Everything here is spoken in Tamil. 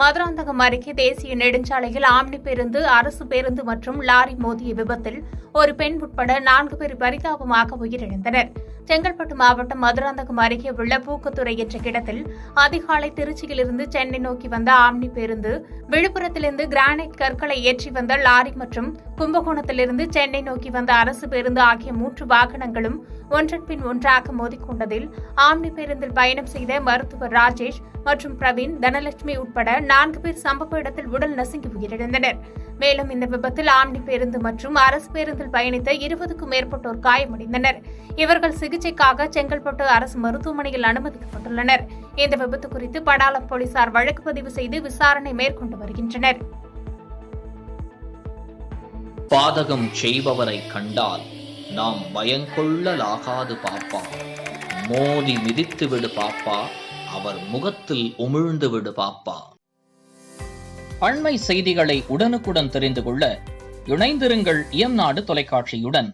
மதுராந்தகம் அருகே தேசிய நெடுஞ்சாலையில் ஆம்னி பேருந்து, அரசு பேருந்து மற்றும் லாரி மோதிய விபத்தில் ஒரு பெண் உட்பட 4 பேர் பரிதாபமாக உயிரிழந்தனர். செங்கல்பட்டு மாவட்டம் மதுராந்தகம் அருகே உள்ள பூக்கத்துறை என்ற இடத்தில் அதிகாலை திருச்சியிலிருந்து சென்னை நோக்கி வந்த ஆம்னி பேருந்து, விழுப்புரத்திலிருந்து கிரானைட் கற்களை ஏற்றி வந்த லாரி மற்றும் கும்பகோணத்திலிருந்து சென்னை நோக்கி வந்த அரசு பேருந்து ஆகிய 3 வாகனங்களும் ஒன்றன் பின் ஒன்றாக மோதிக்கொண்டதில் ஆம்னி பேருந்தில் பயணம் செய்த மருத்துவர் ராஜேஷ் மற்றும் பிரவீன், தனலட்சுமி உட்பட 4 பேர் சம்பவ இடத்தில் உடல் நசுங்கி உயிரிழந்தனர். மேலும் இந்த விபத்தில் ஆம்னி பேருந்து மற்றும் அரசு பேருந்தில் பயணித்த 20க்கும் மேற்பட்டோர் காயமடைந்தனர். இவர்கள் சிகிச்சைக்காக செங்கல்பட்டு அரசு மருத்துவமனையில் அனுமதிக்கப்பட்டுள்ளனர். இந்த விபத்து குறித்து படாலம் போலீசார் வழக்கு பதிவு செய்து விசாரணை மேற்கொண்டு வருகின்றனர். பாதகம் செய்பவரை கண்டால் நாம் பயங்கொள்ளலாகாது பாப்பா, மோதி மிதித்து விடு பாப்பா, அவர் முகத்தில் உமிழ்ந்து விடு பாப்பா. அண்மை செய்திகளை உடனுக்குடன் தெரிந்து கொள்ள இணைந்திருங்கள் இயம்நாடு தொலைக்காட்சியுடன்.